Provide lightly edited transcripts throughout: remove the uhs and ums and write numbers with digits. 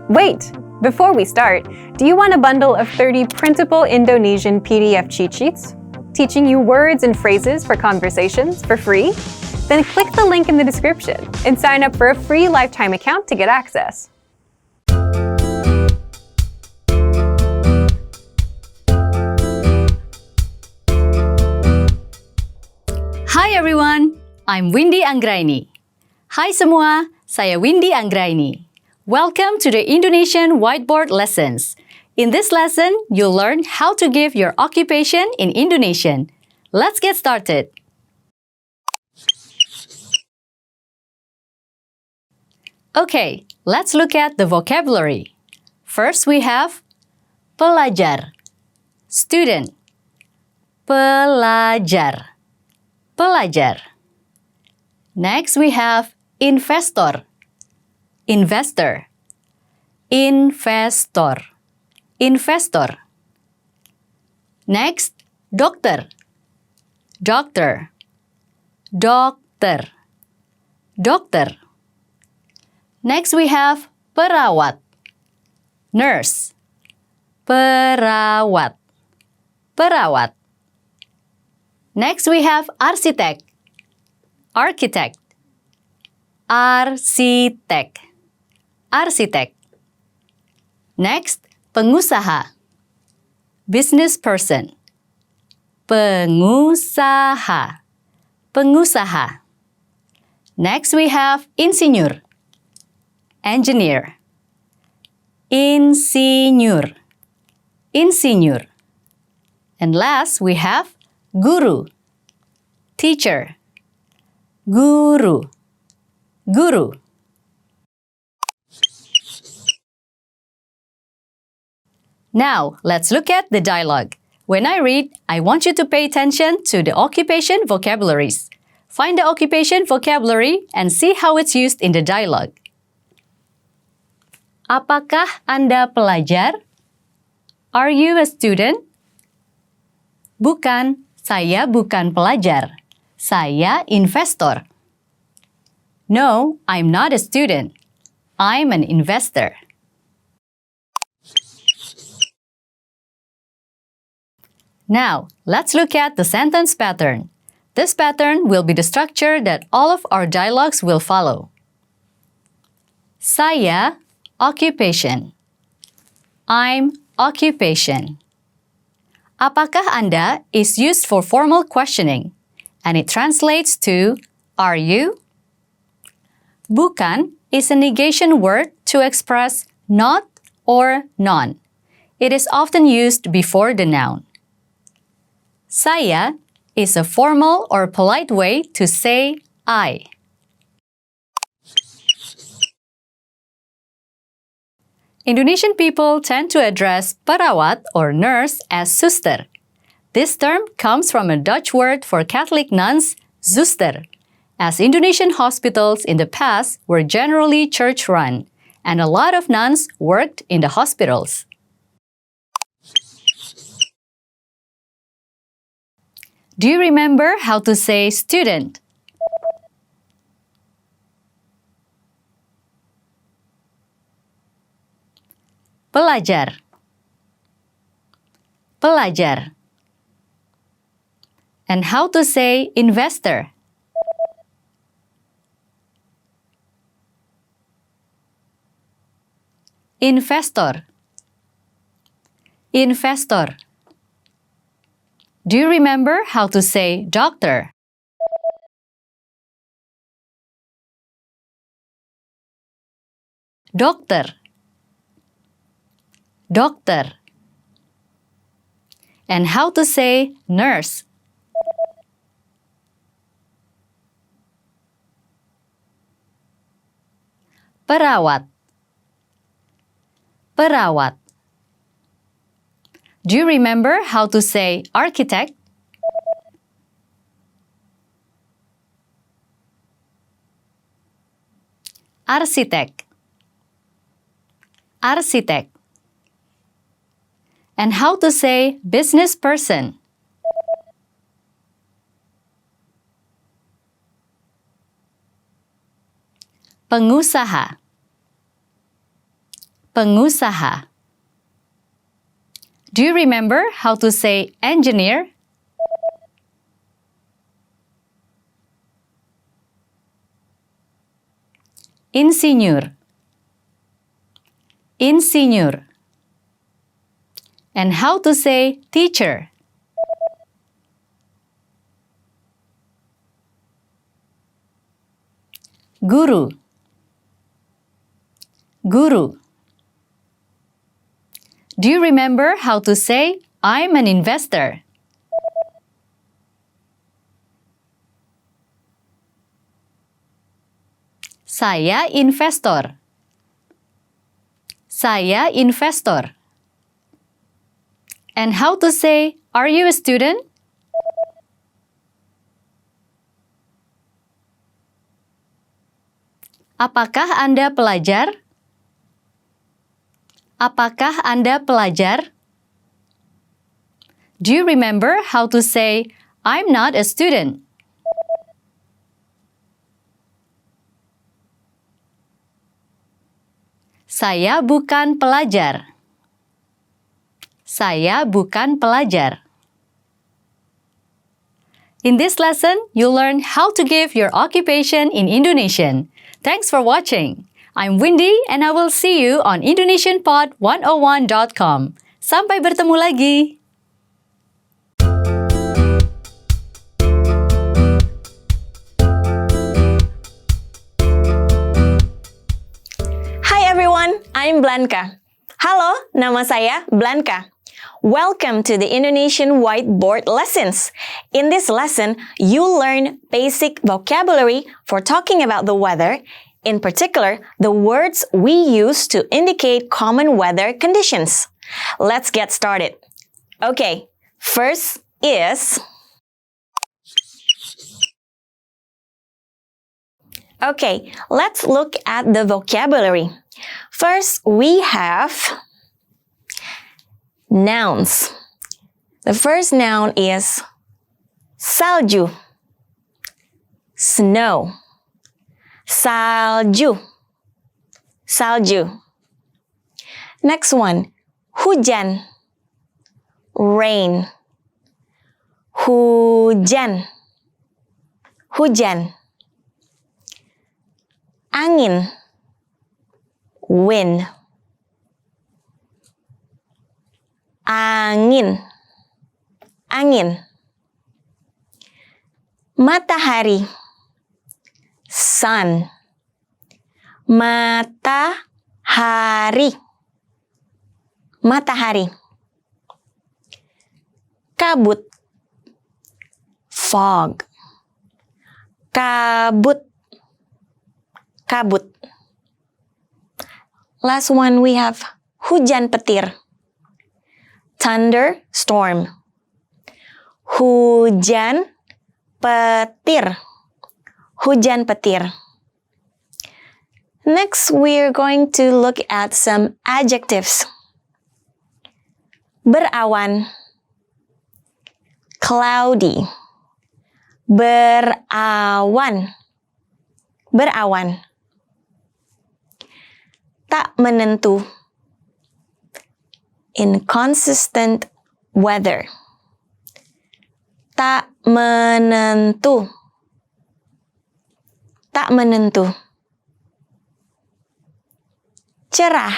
Wait! Before we start, do you want a bundle of 30 printable Indonesian PDF cheat sheets? Teaching you words and phrases for conversations for free? Then click the link in the description and sign up for a free lifetime account to get access. Hi everyone, I'm Windy Anggraini. Hai semua, saya Windy Anggraini. Welcome to the Indonesian Whiteboard Lessons. In this lesson, you'll learn how to give your occupation in Indonesian. Let's get started. Okay, let's look at the vocabulary. First we have pelajar, student. Pelajar, pelajar. Next we have investor, investor. Investor, investor. Next, dokter, doctor, dokter, dokter. Next we have perawat, nurse, perawat, perawat. Next we have arsitek, architect, arsitek, arsitek. Next, pengusaha, business person, pengusaha, pengusaha. Next we have insinyur, engineer, insinyur, insinyur. And last we have guru, teacher, guru, guru. Now, let's look at the dialogue. When I read, I want you to pay attention to the occupation vocabularies. Find the occupation vocabulary and see how it's used in the dialogue. Apakah Anda pelajar? Are you a student? Bukan, saya bukan pelajar. Saya investor. No, I'm not a student. I'm an investor. Now, let's look at the sentence pattern. This pattern will be the structure that all of our dialogues will follow. Saya, occupation. I'm, occupation. Apakah Anda is used for formal questioning, and it translates to, are you? Bukan is a negation word to express not or non. It is often used before the noun. Saya is a formal or polite way to say I. Indonesian people tend to address perawat or nurse as zuster. This term comes from a Dutch word for Catholic nuns, zuster, as Indonesian hospitals in the past were generally church-run, and a lot of nuns worked in the hospitals. Do you remember how to say student? Pelajar, pelajar. And how to say investor? Investor, investor. Do you remember how to say doctor? Dokter, dokter. And how to say nurse? Perawat, perawat. Do you remember how to say architect? Arsitek, arsitek. And how to say business person? Pengusaha, pengusaha. Do you remember how to say engineer? Insinyur. Insinyur. And how to say teacher? Guru. Guru. Do you remember how to say I'm an investor? Saya investor. Saya investor. And how to say, are you a student? Apakah Anda pelajar? Apakah Anda pelajar? Do you remember how to say, I'm not a student? Saya bukan pelajar. Saya bukan pelajar. In this lesson, you'll learn how to give your occupation in Indonesian. Thanks for watching. I'm Windy and I will see you on IndonesianPod101.com. Sampai bertemu lagi. Hi everyone, I'm Blanca. Halo, nama saya Blanca. Welcome to the Indonesian Whiteboard Lessons. In this lesson, you'll learn basic vocabulary for talking about the weather, in particular, the words we use to indicate common weather conditions. Let's get started. Okay, first is... Okay, let's look at the vocabulary. First, we have nouns. The first noun is salju, snow. Salju, salju. Next one, hujan, rain. Hujan, hujan. Angin, wind. Angin, angin. Matahari, sun. Matahari, matahari. Kabut, fog. Kabut, kabut. Last one we have hujan petir, thunderstorm. Hujan petir, hujan petir. Next, we're going to look at some adjectives. Berawan, cloudy. Berawan, berawan. Tak menentu, inconsistent weather. Tak menentu, tak menentu. Cerah,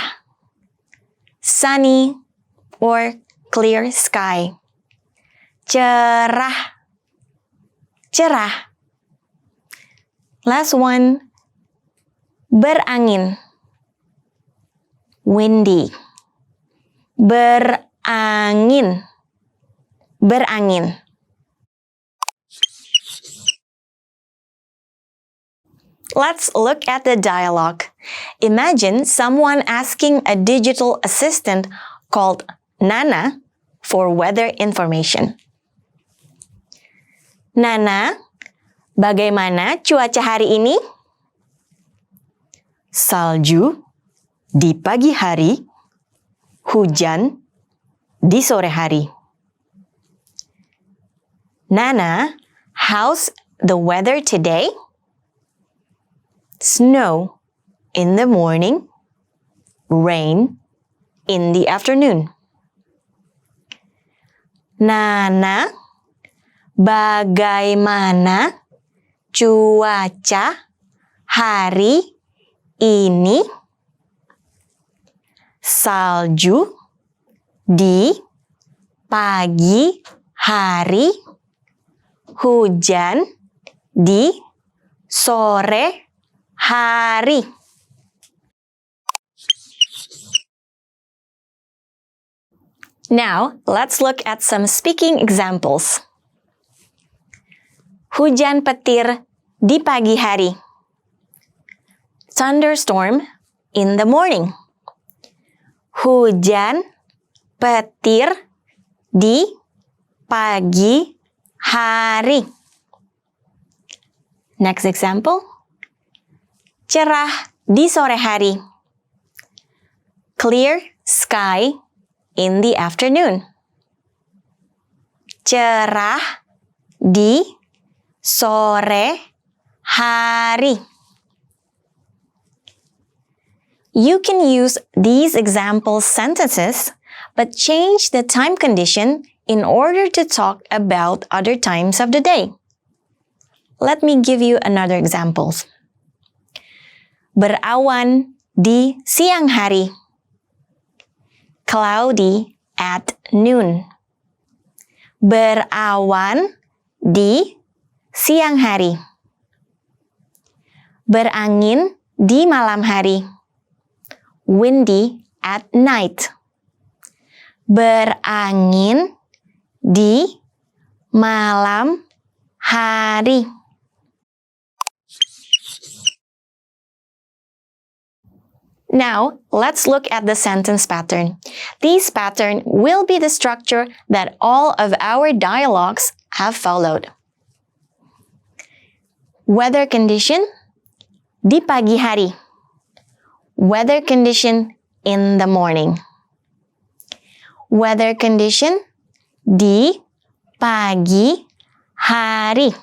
sunny or clear sky. Cerah, cerah. Last one, berangin, windy. Berangin, berangin. Let's look at the dialogue. Imagine someone asking a digital assistant called Nana for weather information. Nana, bagaimana cuaca hari ini? Salju di pagi hari, hujan di sore hari. Nana, how's the weather today? Snow in the morning, rain in the afternoon. Nana, bagaimana cuaca hari ini? Salju di pagi hari, hujan di sore hari. Now, let's look at some speaking examples. Hujan petir di pagi hari. Thunderstorm in the morning. Hujan petir di pagi hari. Next example. Cerah di sore hari. Clear sky in the afternoon. Cerah di sore hari. You can use these example sentences, but change the time condition in order to talk about other times of the day. Let me give you another examples. Berawan di siang hari. Cloudy at noon. Berawan di siang hari. Berangin di malam hari. Windy at night. Berangin di malam hari. Now, let's look at the sentence pattern. This pattern will be the structure that all of our dialogues have followed. Weather condition di pagi hari. Weather condition in the morning. Weather condition di pagi hari.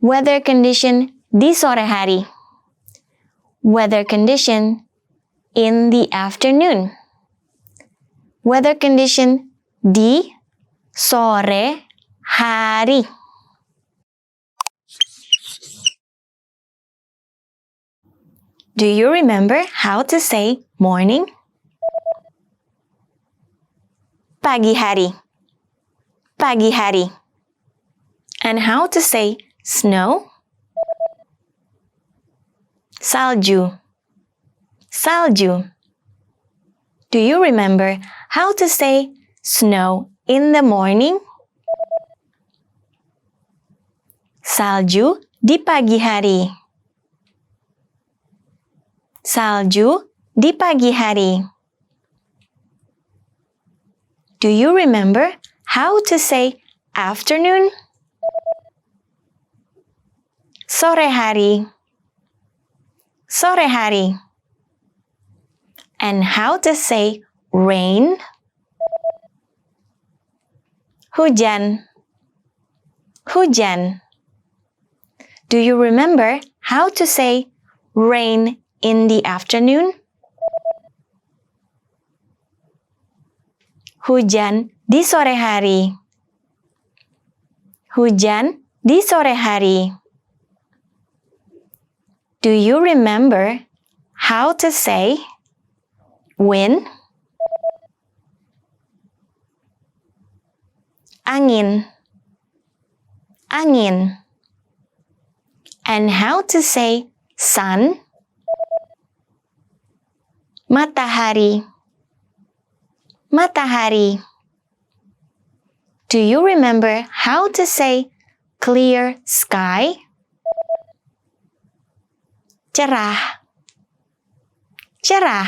Weather condition di sore hari. Weather condition in the afternoon. Weather condition di sore hari. Do you remember how to say morning? Pagi hari. Pagi hari. And how to say snow? Salju. Salju. Do you remember how to say snow in the morning? Salju di pagi hari. Salju di pagi hari. Do you remember how to say afternoon? Sore hari. Sore hari. And how to say rain? Hujan. Hujan. Do you remember how to say rain in the afternoon? Hujan di sore hari. Hujan di sore hari. Do you remember how to say wind? Angin. Angin. And how to say sun? Matahari. Matahari. Do you remember how to say clear sky? Cerah. Cerah.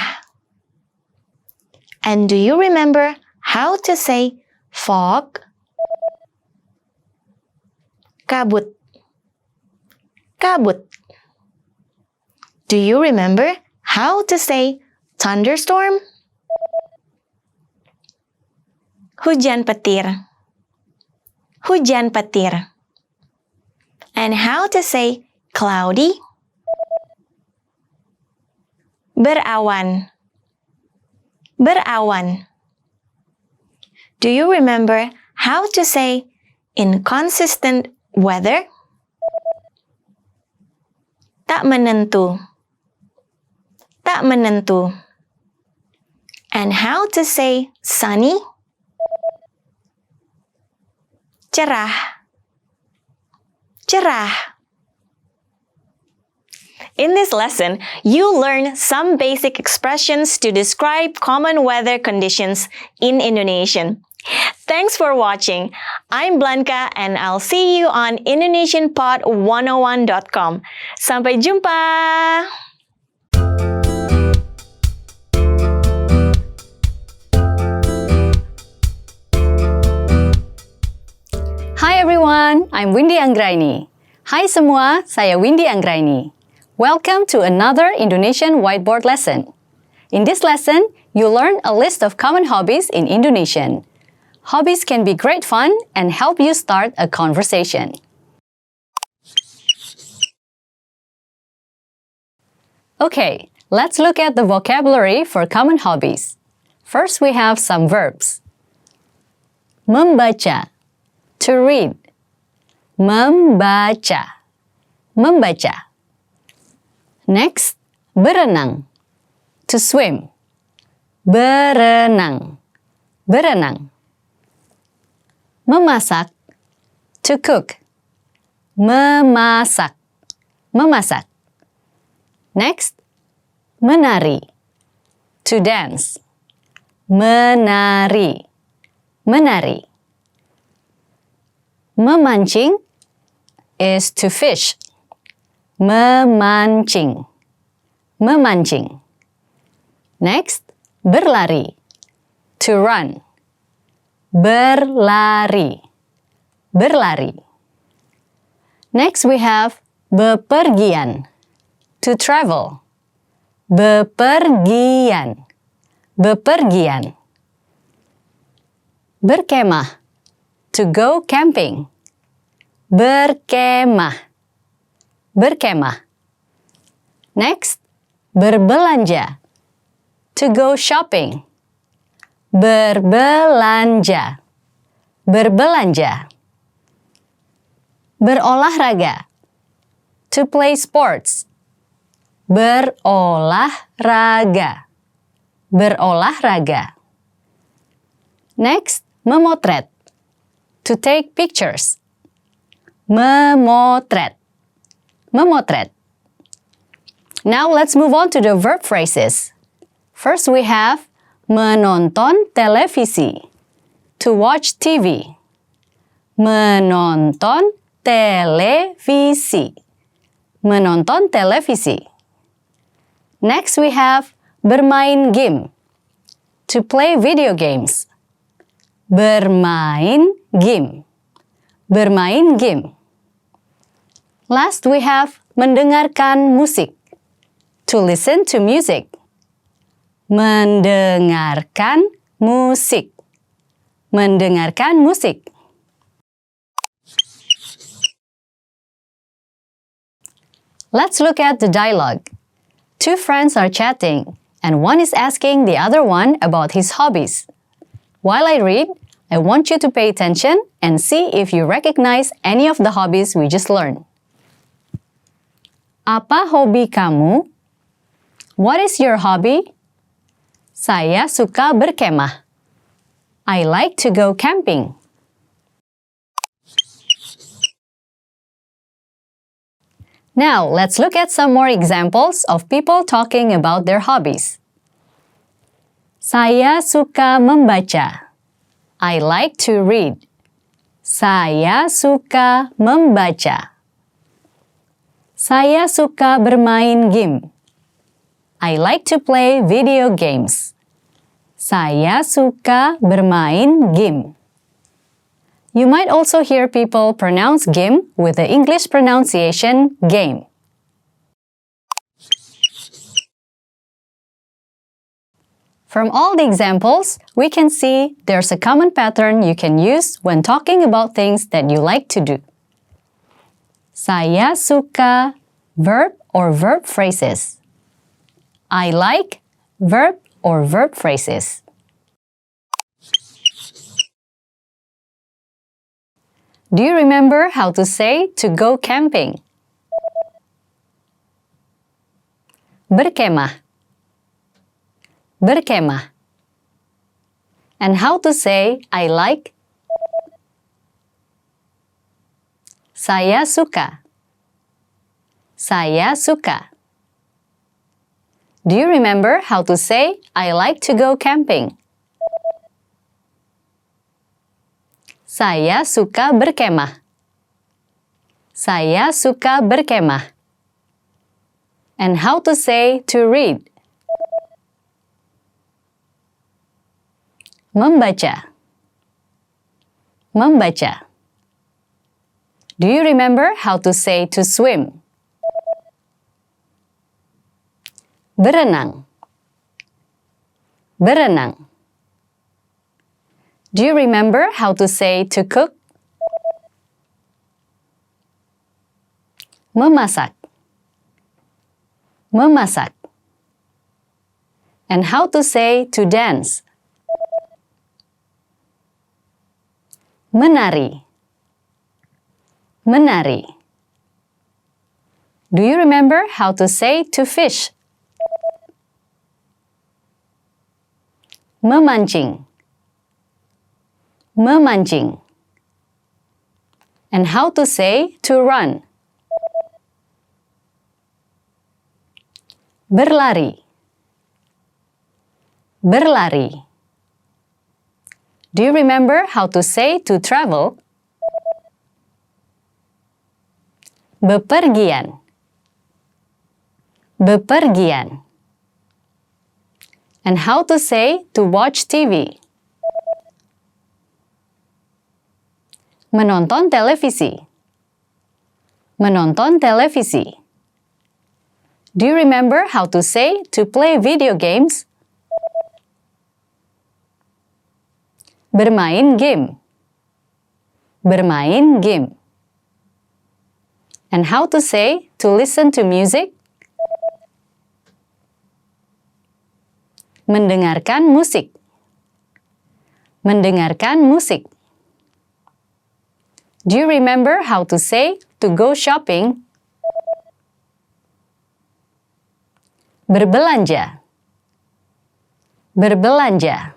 And do you remember how to say fog? Kabut. Kabut. Do you remember how to say thunderstorm? Hujan petir. Hujan petir. And how to say cloudy? Berawan. Berawan. Do you remember how to say inconsistent weather? Tak menentu. Tak menentu. And how to say sunny? Cerah. Cerah. In this lesson, you learn some basic expressions to describe common weather conditions in Indonesian. Thanks for watching. I'm Blanca and I'll see you on IndonesianPod101.com. Sampai jumpa! Hi everyone, I'm Windy Anggraini. Hai semua, saya Windy Anggraini. Welcome to another Indonesian whiteboard lesson. In this lesson, you'll learn a list of common hobbies in Indonesian. Hobbies can be great fun and help you start a conversation. Okay, let's look at the vocabulary for common hobbies. First, we have some verbs. Membaca, to read. Membaca, membaca. Next, berenang, to swim. Berenang, berenang. Memasak, to cook. Memasak, memasak. Next, menari, to dance. Menari, menari. Memancing is to fish. Memancing, memancing. Next, berlari, to run. Berlari, berlari. Next, we have bepergian, to travel. Bepergian, bepergian. Berkemah, to go camping. Berkemah, berkemah. Next, berbelanja, to go shopping. Berbelanja, berbelanja. Berolahraga, to play sports. Berolahraga, berolahraga. Next, memotret, to take pictures. Memotret, memotret. Now let's move on to the verb phrases. First we have menonton televisi, to watch TV. Menonton televisi, menonton televisi. Next we have bermain game, to play video games. Bermain game, bermain game. Last we have mendengarkan musik, to listen to music. Mendengarkan musik, mendengarkan musik. Let's look at the dialogue. Two friends are chatting, and one is asking the other one about his hobbies. While I read, I want you to pay attention and see if you recognize any of the hobbies we just learned. Apa hobi kamu? What is your hobby? Saya suka berkemah. I like to go camping. Now, let's look at some more examples of people talking about their hobbies. Saya suka membaca. I like to read. Saya suka membaca. Saya suka bermain game. I like to play video games. Saya suka bermain game. You might also hear people pronounce game with the English pronunciation game. From all the examples, we can see there's a common pattern you can use when talking about things that you like to do. Saya suka verb or verb phrases. I like, verb or verb phrases. Do you remember how to say to go camping? Berkemah. Berkemah. And how to say I like? Saya suka. Saya suka. Do you remember how to say I like to go camping? Saya suka berkemah. Saya suka berkemah. And how to say to read? Membaca. Membaca. Do you remember how to say to swim? Berenang. Berenang. Do you remember how to say to cook? Memasak. Memasak. And how to say to dance? Menari. Menari. Do you remember how to say to fish? Memancing. Memancing. And how to say to run? Berlari. Berlari. Do you remember how to say to travel? Bepergian. Bepergian. And how to say to watch TV? Menonton televisi. Menonton televisi. Do you remember how to say to play video games? Bermain game. Bermain game. And how to say to listen to music? Mendengarkan musik. Mendengarkan musik. Do you remember how to say to go shopping? Berbelanja. Berbelanja.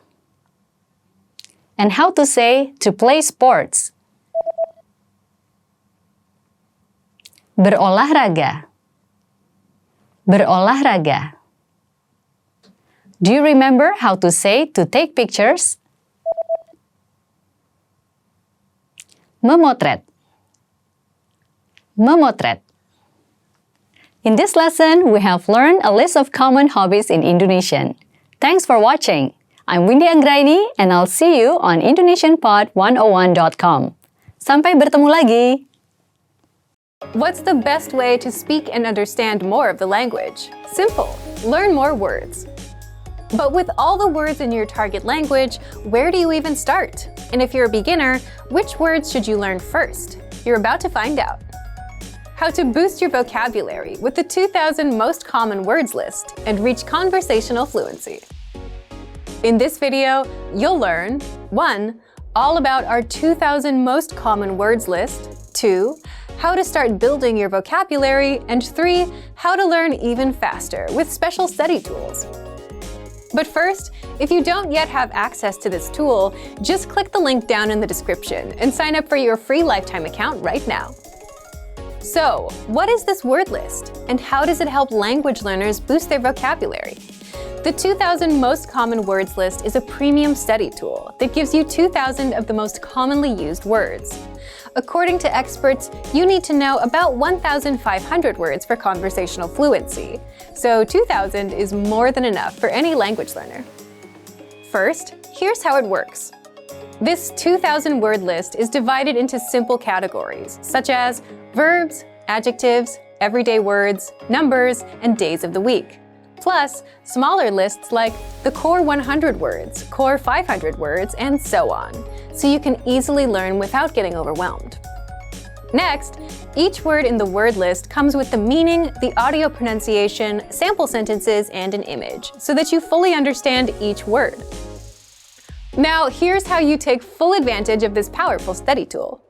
And how to say to play sports? Berolahraga. Berolahraga. Do you remember how to say to take pictures? Memotret. Memotret. In this lesson, we have learned a list of common hobbies in Indonesian. Thanks for watching. I'm Windy Anggraini and I'll see you on IndonesianPod101.com. Sampai bertemu lagi! What's the best way to speak and understand more of the language? Simple. Learn more words. But with all the words in your target language, where do you even start? And if you're a beginner, which words should you learn first? You're about to find out. How to boost your vocabulary with the 2,000 most common words list and reach conversational fluency. In this video, you'll learn 1. All about our 2,000 most common words list, 2. How to start building your vocabulary, and 3. How to learn even faster with special study tools. But first, if you don't yet have access to this tool, just click the link down in the description and sign up for your free lifetime account right now. So, what is this word list, and how does it help language learners boost their vocabulary? The 2,000 most common words list is a premium study tool that gives you 2,000 of the most commonly used words. According to experts, you need to know about 1,500 words for conversational fluency, so 2,000 is more than enough for any language learner. First, here's how it works. This 2,000 word list is divided into simple categories, such as verbs, adjectives, everyday words, numbers, and days of the week. Plus, smaller lists like the core 100 words, core 500 words, and so on, so you can easily learn without getting overwhelmed. Next, each word in the word list comes with the meaning, the audio pronunciation, sample sentences, and an image, so that you fully understand each word. Now, here's how you take full advantage of this powerful study tool.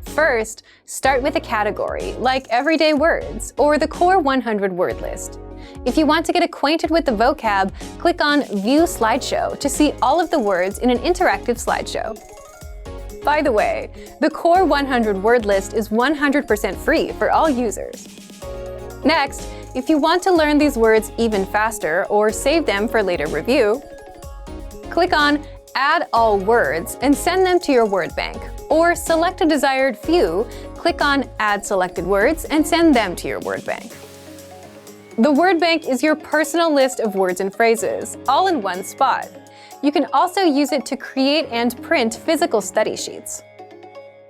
First, start with a category, like everyday words, or the core 100 word list. If you want to get acquainted with the vocab, click on View Slideshow to see all of the words in an interactive slideshow. By the way, the core 100 word list is 100% free for all users. Next, if you want to learn these words even faster or save them for later review, click on Add All Words and send them to your word bank, or select a desired few, click on Add Selected Words and send them to your word bank. The word bank is your personal list of words and phrases, all in one spot. You can also use it to create and print physical study sheets.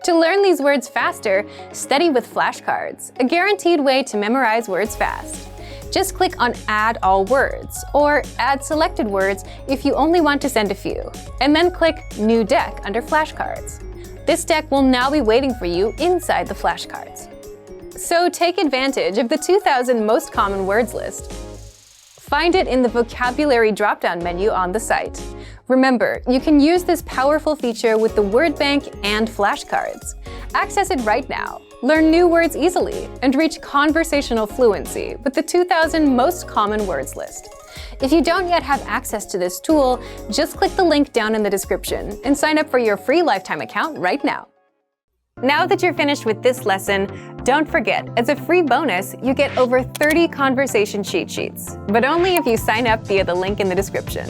To learn these words faster, study with flashcards, a guaranteed way to memorize words fast. Just click on Add All Words or Add Selected Words if you only want to send a few, and then click New Deck under Flashcards. This deck will now be waiting for you inside the flashcards. So take advantage of the 2,000 most common words list. Find it in the vocabulary drop-down menu on the site. Remember, you can use this powerful feature with the word bank and flashcards. Access it right now. Learn new words easily and reach conversational fluency with the 2,000 most common words list. If you don't yet have access to this tool, just click the link down in the description and sign up for your free lifetime account right now. Now that you're finished with this lesson, don't forget, as a free bonus, you get over 30 conversation cheat sheets, but only if you sign up via the link in the description.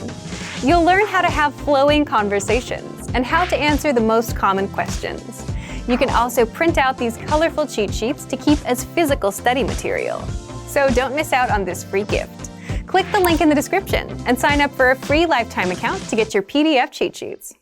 You'll learn how to have flowing conversations and how to answer the most common questions. You can also print out these colorful cheat sheets to keep as physical study material. So don't miss out on this free gift. Click the link in the description and sign up for a free lifetime account to get your PDF cheat sheets.